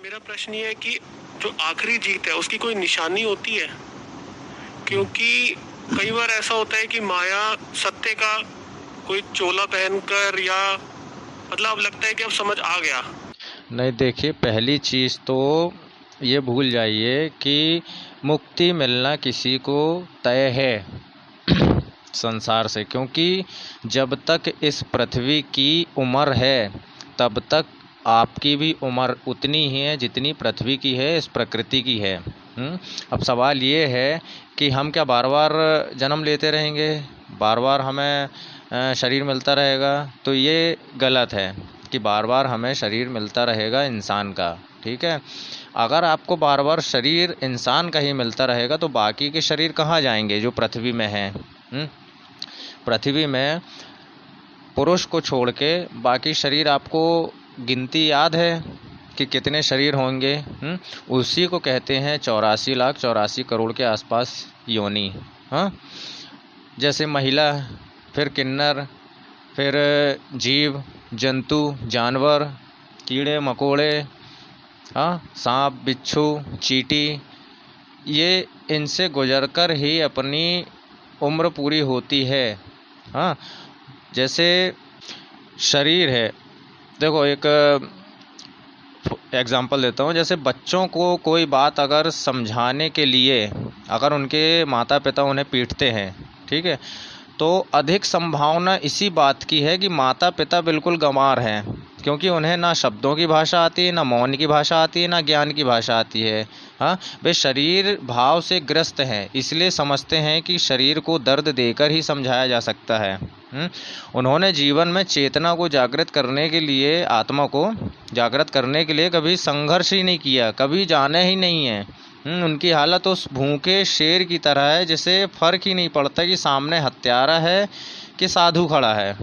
मेरा प्रश्न ये है कि जो आखिरी जीत है उसकी कोई निशानी होती है? क्योंकि कई बार ऐसा होता है कि माया सत्य का कोई चोला पहनकर या मतलब अब लगता है कि अब समझ आ गया। नहीं, देखिए, पहली चीज़ तो ये भूल जाइए कि मुक्ति मिलना किसी को तय है संसार से, क्योंकि जब तक इस पृथ्वी की उम्र है तब तक आपकी भी उम्र उतनी ही है जितनी पृथ्वी की है, इस प्रकृति की है। अब सवाल ये है कि हम क्या बार बार जन्म लेते रहेंगे, बार बार हमें शरीर मिलता रहेगा? तो ये गलत है कि बार बार हमें शरीर मिलता रहेगा इंसान का। ठीक है, अगर आपको बार बार शरीर इंसान का ही मिलता रहेगा तो बाकी के शरीर कहाँ जाएंगे जो पृथ्वी में हैं? पृथ्वी में पुरुष को छोड़ के बाकी शरीर आपको गिनती याद है कि कितने शरीर होंगे? उसी को कहते हैं 84,84,84 करोड़ के आसपास योनि। हाँ, जैसे महिला, फिर किन्नर, फिर जीव जंतु जानवर, कीड़े मकोड़े, हाँ, सांप बिच्छू चींटी, ये इनसे गुजरकर ही अपनी उम्र पूरी होती है। हाँ, जैसे शरीर है, देखो एक एग्जाम्पल देता हूँ। जैसे बच्चों को कोई बात अगर समझाने के लिए अगर उनके माता पिता उन्हें पीटते हैं, ठीक है, तो अधिक संभावना इसी बात की है कि माता पिता बिल्कुल गंवार हैं, क्योंकि उन्हें ना शब्दों की भाषा आती है, ना मौन की भाषा आती है, ना ज्ञान की भाषा आती है। हाँ, वे शरीर भाव से ग्रस्त हैं, इसलिए समझते हैं कि शरीर को दर्द देकर ही समझाया जा सकता है। उन्होंने जीवन में चेतना को जागृत करने के लिए, आत्मा को जागृत करने के लिए कभी संघर्ष ही नहीं किया, कभी जाना ही नहीं है। उनकी हालत उस भूखे शेर की तरह है जिसे फर्क ही नहीं पड़ता कि सामने हत्यारा है कि साधु खड़ा है।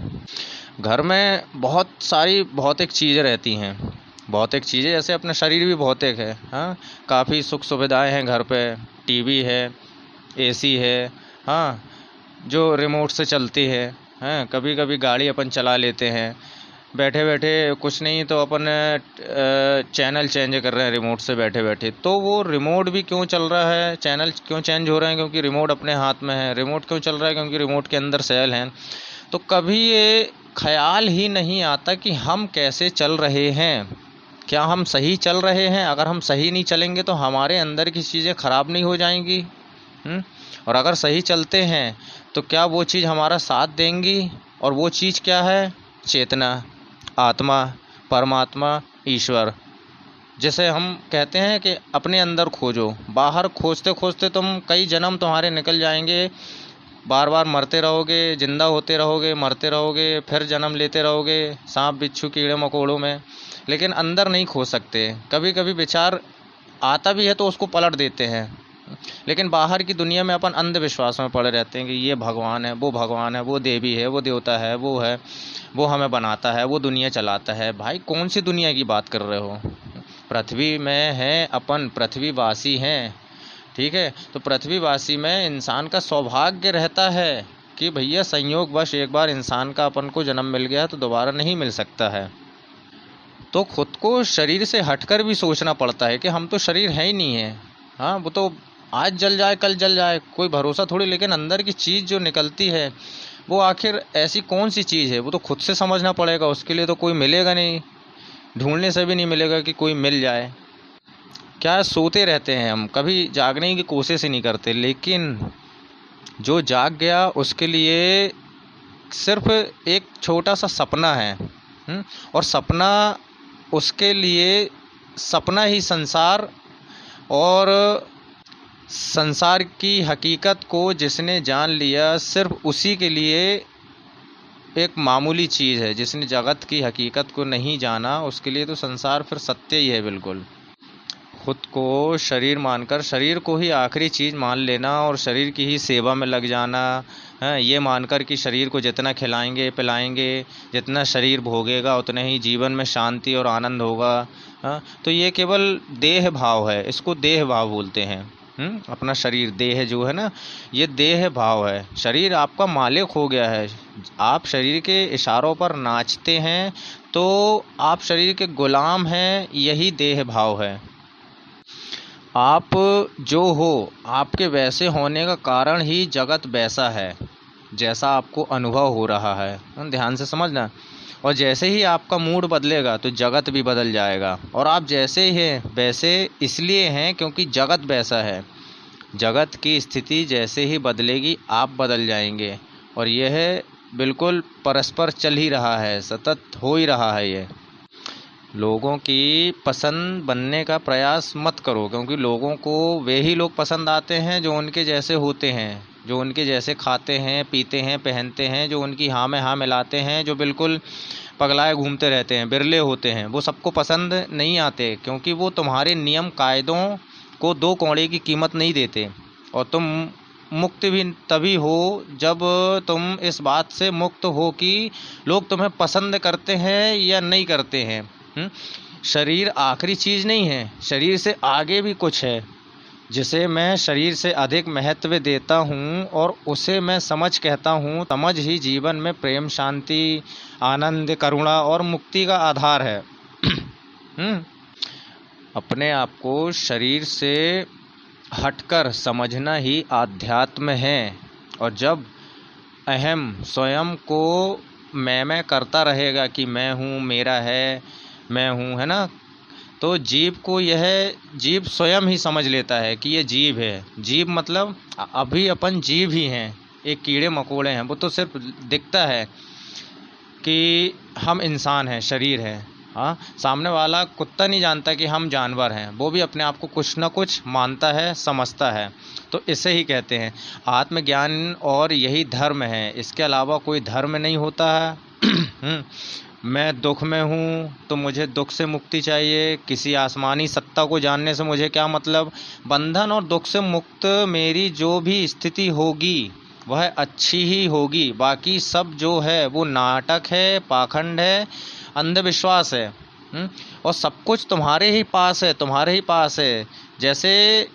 घर में बहुत सारी भौतिक चीज़ें रहती हैं, भौतिक चीज़ें जैसे अपना शरीर भी भौतिक है। हाँ, काफ़ी सुख सुविधाएं हैं घर पे, टीवी है, एसी है, हाँ, जो रिमोट से चलती है। हाँ, कभी कभी गाड़ी अपन चला लेते हैं बैठे बैठे, कुछ नहीं तो अपन चैनल चेंज कर रहे हैं रिमोट से बैठे बैठे। तो वो रिमोट भी क्यों चल रहा है, चैनल क्यों चेंज हो रहे हैं? क्योंकि रिमोट अपने हाथ में है। रिमोट क्यों चल रहा है? क्योंकि रिमोट के अंदर सेल हैं। तो कभी ये ख्याल ही नहीं आता कि हम कैसे चल रहे हैं, क्या हम सही चल रहे हैं? अगर हम सही नहीं चलेंगे तो हमारे अंदर की चीज़ें ख़राब नहीं हो जाएंगी? और अगर सही चलते हैं तो क्या वो चीज़ हमारा साथ देंगी? और वो चीज़ क्या है? चेतना, आत्मा, परमात्मा, ईश्वर। जैसे हम कहते हैं कि अपने अंदर खोजो, बाहर खोजते खोजते तुम कई जन्म तुम्हारे निकल जाएंगे, बार बार मरते रहोगे, जिंदा होते रहोगे, मरते रहोगे, फिर जन्म लेते रहोगे सांप बिच्छू कीड़े मकोड़ों में, लेकिन अंदर नहीं खोज सकते। कभी कभी विचार आता भी है तो उसको पलट देते हैं, लेकिन बाहर की दुनिया में अपन अंधविश्वास में पड़े रहते हैं कि ये भगवान है, वो भगवान है, वो देवी है, वो देवता है, वो हमें बनाता है, वो दुनिया चलाता है। भाई कौन सी दुनिया की बात कर रहे हो? पृथ्वी में हैं अपन, पृथ्वीवासी हैं। ठीक है, तो पृथ्वीवासी में इंसान का सौभाग्य रहता है कि भैया संयोगवश एक बार इंसान का अपन को जन्म मिल गया तो दोबारा नहीं मिल सकता है। तो खुद को शरीर से हटकर भी सोचना पड़ता है कि हम तो शरीर है ही नहीं है। हाँ, वो तो आज जल जाए कल जल जाए, कोई भरोसा थोड़ी। लेकिन अंदर की चीज़ जो निकलती है वो आखिर ऐसी कौन सी चीज़ है, वो तो खुद से समझना पड़ेगा। उसके लिए तो कोई मिलेगा नहीं, ढूंढने से भी नहीं मिलेगा कि कोई मिल जाए। क्या सोते रहते हैं हम, कभी जागने की कोशिश ही नहीं करते। लेकिन जो जाग गया उसके लिए सिर्फ एक छोटा सा सपना है। और सपना, उसके लिए सपना ही संसार, और संसार की हकीकत को जिसने जान लिया सिर्फ उसी के लिए एक मामूली चीज़ है। जिसने जगत की हकीकत को नहीं जाना उसके लिए तो संसार फिर सत्य ही है बिल्कुल। खुद को शरीर मानकर शरीर को ही आखिरी चीज़ मान लेना और शरीर की ही सेवा में लग जाना है, ये मानकर कि शरीर को जितना खिलाएंगे पिलाएंगे, जितना शरीर भोगेगा उतने ही जीवन में शांति और आनंद होगा। हाँ, तो ये केवल देह भाव है, इसको देह भाव बोलते हैं। अपना शरीर, देह जो है ना, ये देह भाव है। शरीर आपका मालिक हो गया है, आप शरीर के इशारों पर नाचते हैं तो आप शरीर के गुलाम हैं, यही देह भाव है। आप जो हो, आपके वैसे होने का कारण ही जगत वैसा है जैसा आपको अनुभव हो रहा है। ध्यान से समझना। और जैसे ही आपका मूड बदलेगा तो जगत भी बदल जाएगा। और आप जैसे ही हैं वैसे इसलिए हैं क्योंकि जगत वैसा है। जगत की स्थिति जैसे ही बदलेगी आप बदल जाएंगे। और यह बिल्कुल परस्पर चल ही रहा है, सतत हो ही रहा है। ये लोगों की पसंद बनने का प्रयास मत करो, क्योंकि लोगों को वे ही लोग पसंद आते हैं जो उनके जैसे होते हैं, जो उनके जैसे खाते हैं, पीते हैं, पहनते हैं, जो उनकी हाँ में हाँ मिलाते हैं, जो बिल्कुल पगलाए घूमते रहते हैं, बिरले होते हैं। वो सबको पसंद नहीं आते, क्योंकि वो तुम्हारे नियम कायदों को 2 कौड़े की कीमत नहीं देते। और तुम मुक्त भी तभी हो जब तुम इस बात से मुक्त हो कि लोग तुम्हें पसंद करते हैं या नहीं करते हैं। शरीर आखिरी चीज़ नहीं है, शरीर से आगे भी कुछ है जिसे मैं शरीर से अधिक महत्व देता हूँ, और उसे मैं समझ कहता हूँ। समझ ही जीवन में प्रेम, शांति, आनंद, करुणा और मुक्ति का आधार है। अपने आप को शरीर से हटकर समझना ही आध्यात्म है। और जब अहम स्वयं को मैं करता रहेगा कि मैं हूँ, मेरा है, मैं हूँ, है ना, तो जीव को यह जीव स्वयं ही समझ लेता है कि ये जीव है। जीव मतलब अभी अपन जीव ही हैं, एक कीड़े मकोड़े हैं। वो तो सिर्फ दिखता है कि हम इंसान हैं, शरीर है। हाँ, सामने वाला कुत्ता नहीं जानता कि हम जानवर हैं। वो भी अपने आप को कुछ ना कुछ मानता है, समझता है। तो इसे ही कहते हैं आत्मज्ञान, और यही धर्म है। इसके अलावा कोई धर्म नहीं होता है। मैं दुख में हूँ तो मुझे दुख से मुक्ति चाहिए। किसी आसमानी सत्ता को जानने से मुझे क्या मतलब। बंधन और दुख से मुक्त मेरी जो भी स्थिति होगी वह अच्छी ही होगी। बाकी सब जो है वो नाटक है, पाखंड है, अंधविश्वास है। और सब कुछ तुम्हारे ही पास है, तुम्हारे ही पास है। जैसे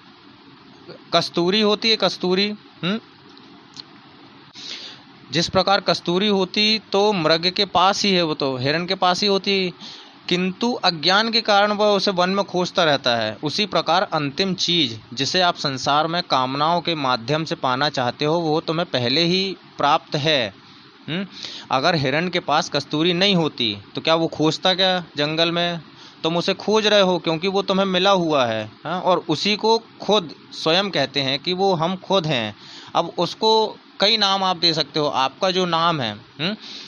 कस्तूरी होती है, कस्तूरी, जिस प्रकार कस्तूरी होती तो मृग के पास ही है, वो तो हिरण के पास ही होती, किंतु अज्ञान के कारण वह उसे वन में खोजता रहता है। उसी प्रकार अंतिम चीज जिसे आप संसार में कामनाओं के माध्यम से पाना चाहते हो वो तुम्हें पहले ही प्राप्त है। अगर हिरण के पास कस्तूरी नहीं होती तो क्या वो खोजता क्या जंगल में? तुम उसे खोज रहे हो क्योंकि वो तुम्हें मिला हुआ है। और उसी को खुद स्वयं कहते हैं कि वो हम खुद हैं। अब उसको कई नाम आप दे सकते हो। आपका जो नाम है,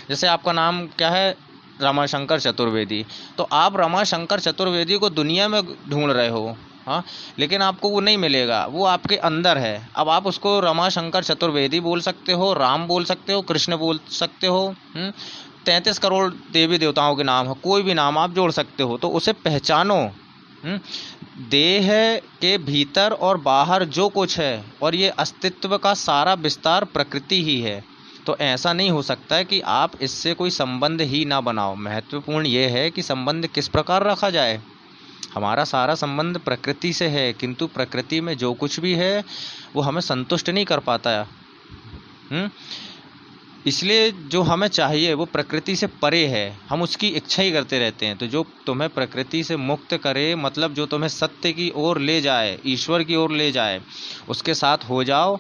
जैसे आपका नाम क्या है, रमाशंकर चतुर्वेदी, तो आप रमाशंकर चतुर्वेदी को दुनिया में ढूंढ रहे हो, हाँ, लेकिन आपको वो नहीं मिलेगा, वो आपके अंदर है। अब आप उसको रमाशंकर चतुर्वेदी बोल सकते हो, राम बोल सकते हो, कृष्ण बोल सकते हो, 33 करोड़ देवी देवताओं के नाम है, कोई भी नाम आप जोड़ सकते हो। तो उसे पहचानो। देह के भीतर और बाहर जो कुछ है, और ये अस्तित्व का सारा विस्तार प्रकृति ही है। तो ऐसा नहीं हो सकता है कि आप इससे कोई संबंध ही ना बनाओ। महत्वपूर्ण ये है कि संबंध किस प्रकार रखा जाए। हमारा सारा संबंध प्रकृति से है, किंतु प्रकृति में जो कुछ भी है वो हमें संतुष्ट नहीं कर पाता है। इसलिए जो हमें चाहिए वो प्रकृति से परे है, हम उसकी इच्छा ही करते रहते हैं। तो जो तुम्हें प्रकृति से मुक्त करे, मतलब जो तुम्हें सत्य की ओर ले जाए, ईश्वर की ओर ले जाए, उसके साथ हो जाओ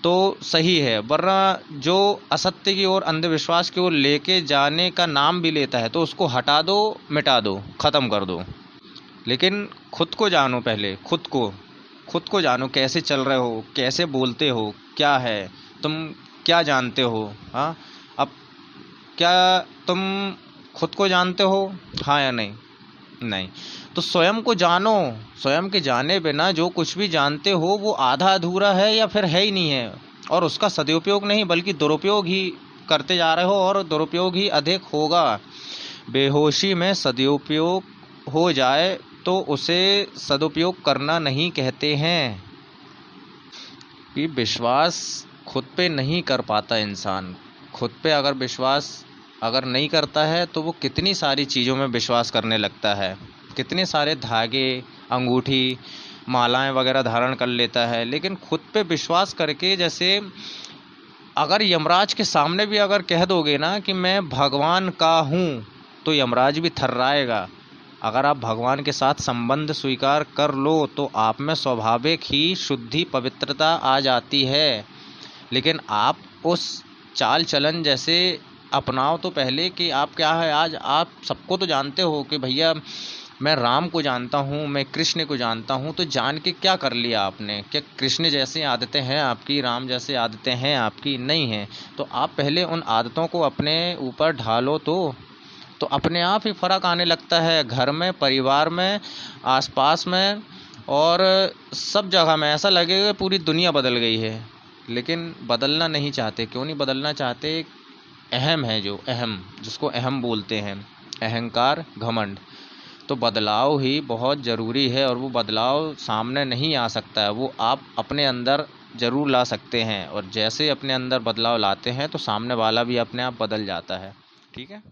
तो सही है। वरना जो असत्य की ओर, अंधविश्वास की ओर लेके जाने का नाम भी लेता है तो उसको हटा दो, मिटा दो, ख़त्म कर दो। लेकिन खुद को जानो, पहले खुद को जानो, कैसे चल रहे हो, कैसे बोलते हो, क्या है, तुम क्या जानते हो। हाँ, अब क्या तुम खुद को जानते हो, हाँ या नहीं? नहीं। तो स्वयं को जानो। स्वयं के जाने बिना जो कुछ भी जानते हो वो आधा अधूरा है या फिर है ही नहीं है, और उसका सदुपयोग नहीं बल्कि दुरुपयोग ही करते जा रहे हो, और दुरुपयोग ही अधिक होगा। बेहोशी में सदुपयोग हो जाए तो उसे सदुपयोग करना नहीं कहते हैं। कि विश्वास खुद पे नहीं कर पाता इंसान। खुद पे अगर विश्वास अगर नहीं करता है तो वो कितनी सारी चीज़ों में विश्वास करने लगता है, कितने सारे धागे, अंगूठी, मालाएं वगैरह धारण कर लेता है। लेकिन खुद पे विश्वास करके, जैसे अगर यमराज के सामने भी अगर कह दोगे ना कि मैं भगवान का हूँ, तो यमराज भी थर्राएगा। अगर आप भगवान के साथ संबंध स्वीकार कर लो तो आप में स्वाभाविक ही शुद्धि पवित्रता आ जाती है। लेकिन आप उस चाल चलन जैसे अपनाओ तो पहले कि आप क्या है। आज आप सबको तो जानते हो कि भैया मैं राम को जानता हूँ, मैं कृष्ण को जानता हूँ, तो जान के क्या कर लिया आपने? क्या कृष्ण जैसी आदतें हैं आपकी, राम जैसी आदतें हैं आपकी? नहीं हैं। तो आप पहले उन आदतों को अपने ऊपर ढालो तो अपने आप ही फ़र्क आने लगता है। घर में, परिवार में, आसपास में और सब जगह में ऐसा लगेगा पूरी दुनिया बदल गई है। लेकिन बदलना नहीं चाहते। क्यों नहीं बदलना चाहते? अहम है जो अहम, जिसको अहम बोलते हैं, अहंकार, घमंड। तो बदलाव ही बहुत ज़रूरी है और वो बदलाव सामने नहीं आ सकता है, वो आप अपने अंदर ज़रूर ला सकते हैं। और जैसे अपने अंदर बदलाव लाते हैं तो सामने वाला भी अपने आप बदल जाता है। ठीक है।